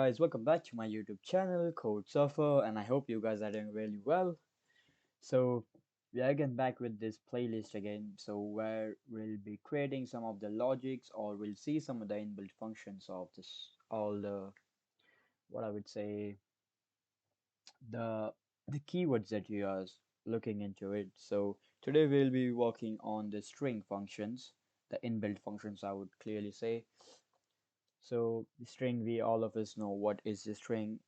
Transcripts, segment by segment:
guys, welcome back to my YouTube channel, CodeSurfer, and I hope you guys are doing really well. So we are again back with this playlist again, so where we'll be creating some of the logics or we'll see some of the inbuilt functions of this, all the, what I would say, the the keywords that you are looking into it. So today we'll be working on the string functions, the inbuilt functions I would clearly say. So the string, we all of us know what is the string.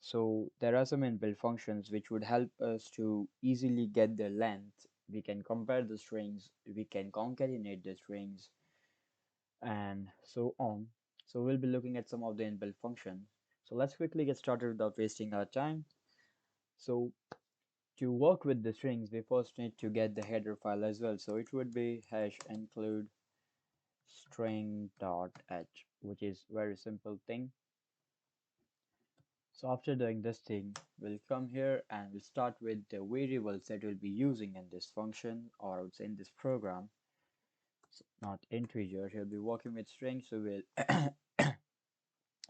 So there are some inbuilt functions which would help us to easily get the length. We can compare the strings, we can concatenate the strings, and so on. So we'll be looking at some of the inbuilt functions. So let's quickly get started without wasting our time. So to work with the strings, we first need to get the header file as well. So it would be hash include string.h, which is very simple thing. So after doing this thing, we'll come here and we'll start with the variables that we'll be using in this function, or I would say in this program. So not integers, we'll be working with strings, so we'll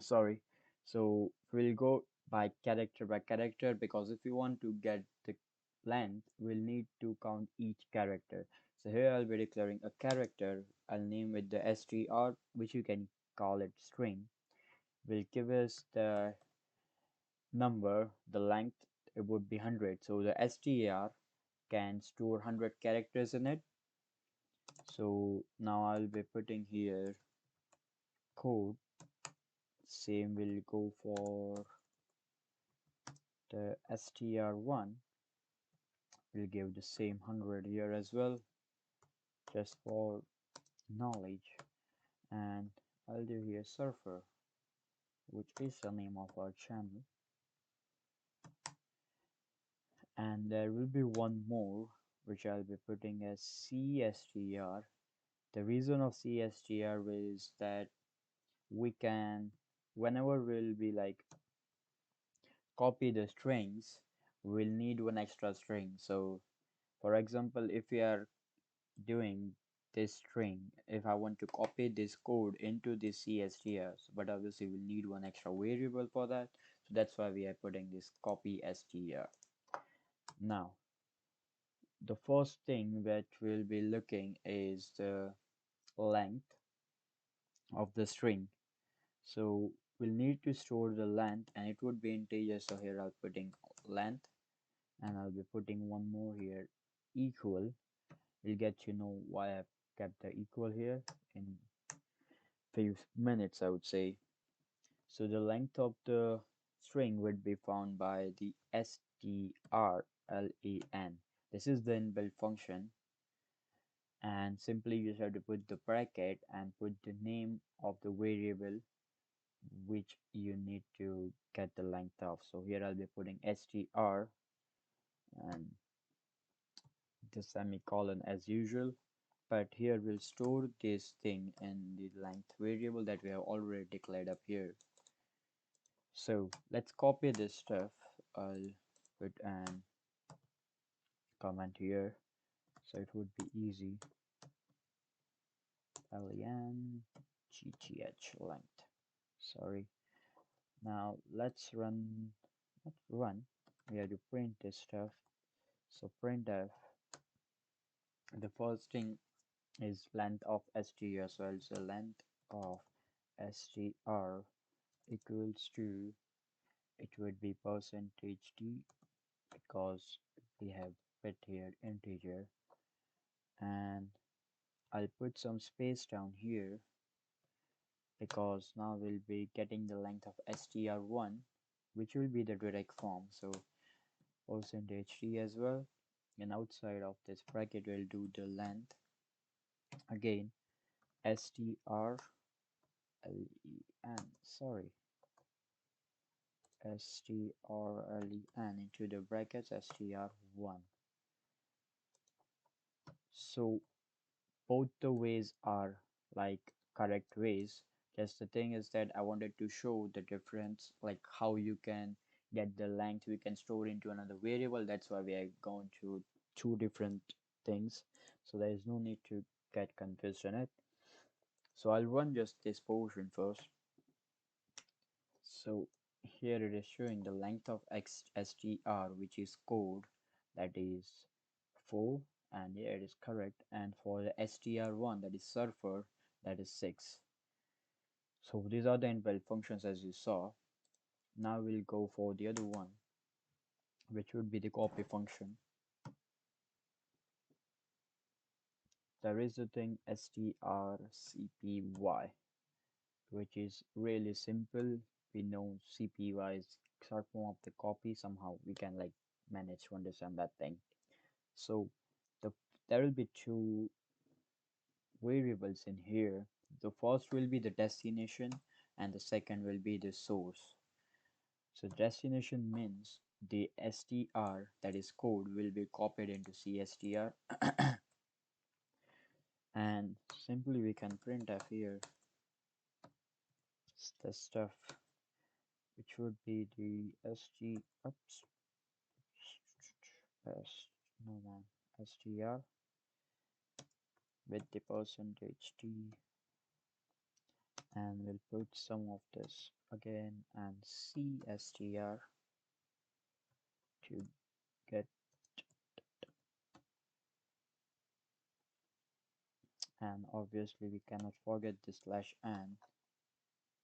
sorry. So we'll go by character, because if you want to get the length, we'll need to count each character. So here I'll be declaring a character. I'll name it the str, which you can call it string. Will give us the number, the length, it would be 100. So the str can store 100 characters in it. So now I'll be putting here code. Same will go for the str1. We'll give the same 100 here as well, just for knowledge. And I'll do here surfer, which is the name of our channel. And there will be one more, which I'll be putting as cstr. The reason of CSTR is that we can, whenever we'll be like copy the strings, we'll need one extra string. So for example, if we are doing this string, if I want to copy this code into this CSTRs, but obviously we'll need one extra variable for that. So that's why we are putting this copy str. Now, the first thing that we'll be looking is the length of the string. So we'll need to store the length, and it would be integer. So here I'll putting length, and I'll be putting one more here, equal. We'll get to know why I've kept the equal here in few minutes, I would say. So the length of the string would be found by the strlen. This is the inbuilt function, and simply you just have to put the bracket and put the name of the variable which you need to get the length of. So here I'll be putting str and the semicolon as usual, but here we'll store this thing in the length variable that we have already declared up here. So let's copy this stuff. I'll put an comment here so it would be easy. len gth length, sorry. Now let's run, not run, we have to print this stuff. So printf, the first thing is length of str, so I'll say length of str equals to, it would be percentage d, because we have put here integer, and I'll put some space down here because now we'll be getting the length of str1, which will be the direct form. So percentage d as well, and outside of this bracket we'll do the length again, strlen, sorry, strlen into the brackets str1. So both the ways are like correct ways. Just the thing is that I wanted to show the difference, like how you can get the length we can store into another variable. That's why we are going to two different things, so there is no need to get confused in it. So I'll run just this portion first. So here it is showing the length of str, which is code, that is 4, and yeah, it is correct. And for the str1, that is surfer, that is 6. So these are the inbuilt functions as you saw. Now we'll go for the other one, which would be the copy function. There is a thing strcpy, which is really simple. We know CPY is short form of the copy. Somehow we can like manage to understand that thing. So the there will be two variables in here. The first will be the destination and the second will be the source. So destination means the str, that is code, will be copied into cstr and simply we can printf here the stuff which would be the oops, no man, str with the percentage t, and we'll put some of this again and cstr to get, and obviously we cannot forget the slash n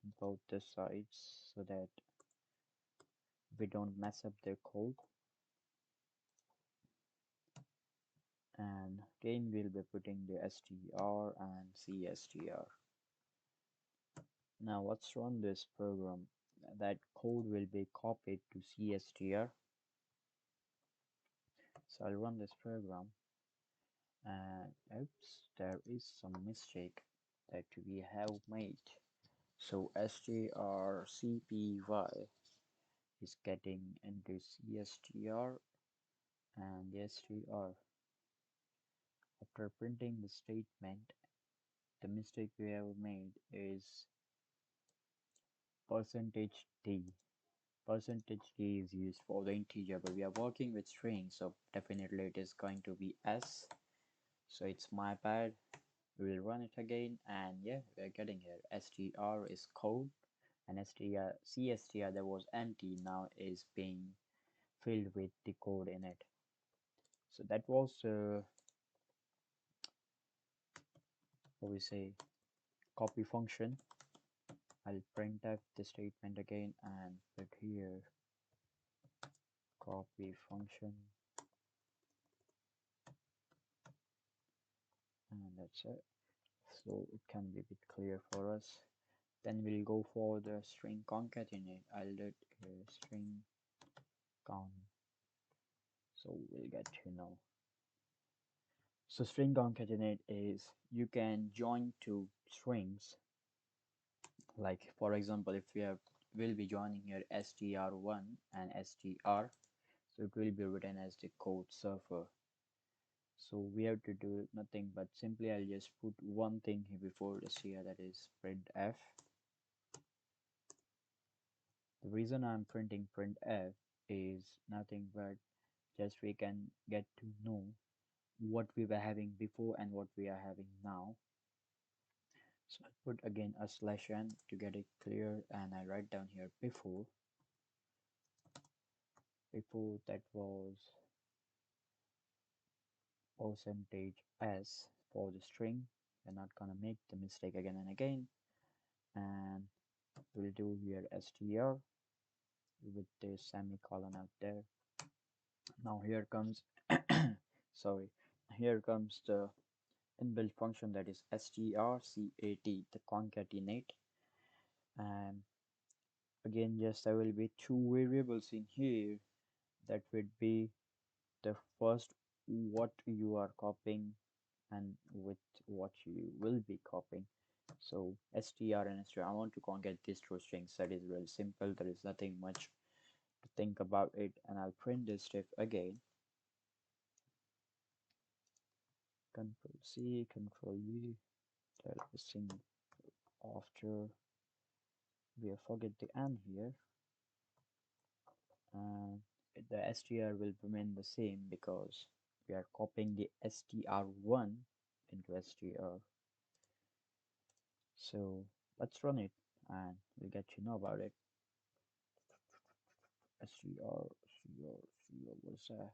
in both the sides so that we don't mess up their code. And again we'll be putting the str and cstr. Now let's run this program. That code will be copied to cstr. So I'll run this program, and oops, there is some mistake that we have made. So strcpy is getting into cstr, and the str, after printing the statement, the mistake we have made is percentage d. Percentage d is used for the integer, but we are working with strings, so definitely it is going to be s. So it's my bad. We will run it again, and yeah, we are getting here. str is code, and cstr that was empty now is being filled with the code in it. So that was what we say, copy function. I'll print out the statement again and put here copy function, and that's it. So it can be a bit clear for us. Then we'll go for the string concatenate. I'll do string count, so we'll get to know. So string concatenate is you can join two strings. Like for example, if we have will be joining here str1 and str, so it will be written as the CodeSurfer. So we have to do nothing but simply I'll just put one thing here before the str, that is printf. The reason I'm printing printf is nothing but just we can get to know what we were having before and what we are having now. So I put again a slash n to get it clear, and I write down here before that was percentage s for the string. We're not gonna make the mistake again and again, and we'll do here str with the semicolon out there. Now here comes sorry, here comes the inbuilt function, that is strcat, the concatenate. And again, just there will be two variables in here. That would be the first, what you are copying, and with what you will be copying. So str and str, I want to concat these two strings. That is really simple. There is nothing much to think about it, and I'll print this stuff again. Control C, Control V. Tell this thing after we forget the n here, and the str will remain the same because we are copying the str1 into str. So let's run it and we'll get to know about it. what's that?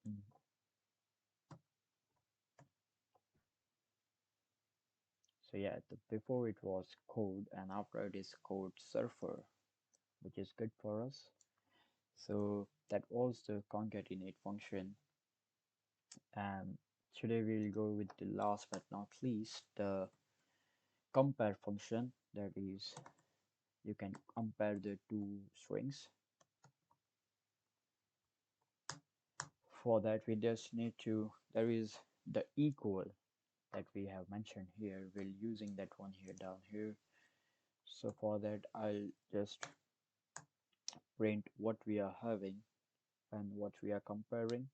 Mm. So yeah, before it was code, and after it is CodeSurfer, which is good for us. So that was the concatenate function, and today we'll go with the last but not least, the compare function. That is, you can compare the two strings. For that, we just need to, there is the equal that we have mentioned here. We're using that one here down here. So for that, I'll just print what we are having and what we are comparing.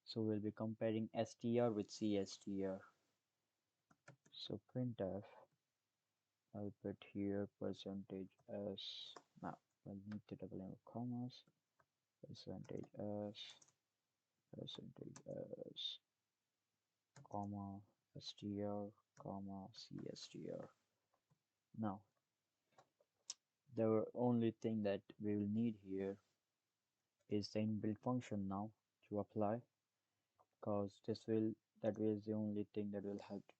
So we'll be comparing str with cstr. So printf, I'll put here percentage s. Now we'll need to double in commas. Percentage s, percentage s, comma str, comma cstr. Now the only thing that we will need here is the inbuilt function now to apply, because that is the only thing that will help to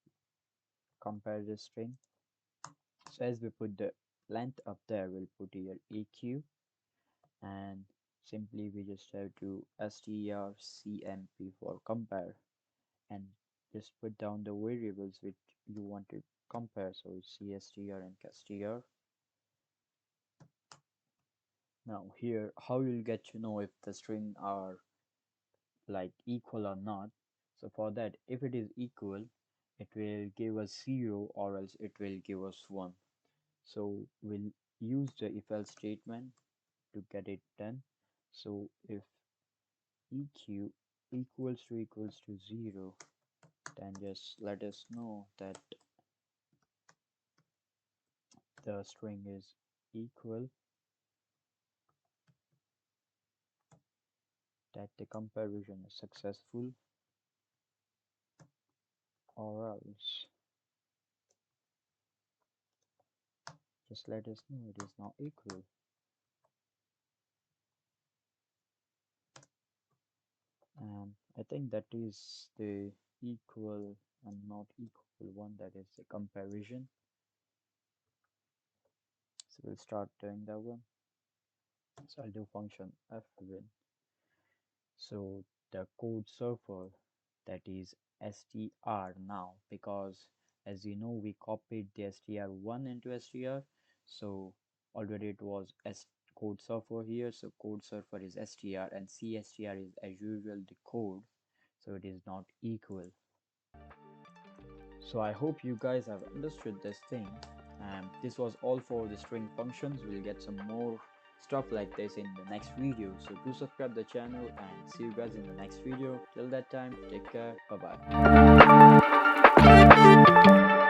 compare the string. So as we put the length up there, we'll put here eq, and simply we just have to strcmp for compare, and just put down the variables which you want to compare. So it's cstr and cstr. Now here, how you'll get to know if the string are like equal or not. So for that, if it is equal, it will give us 0, or else it will give us 1. So we'll use the if else statement to get it done. So if eq equals to 0, then just let us know that the string is equal, that the comparison is successful, or else just let us know it is not equal. And I think that is the equal and not equal one, that is the comparison. So we'll start doing that one. So I'll do function fwin. So the CodeSurfer, that is str now, because as you know we copied the str1 into str, so already it was CodeSurfer here. So CodeSurfer is str, and cstr is as usual the code, so it is not equal. So I hope you guys have understood this thing. This was all for the string functions. We'll get some more stuff like this in the next video. So do subscribe the channel, and see you guys in the next video. Till that time, take care. Bye bye.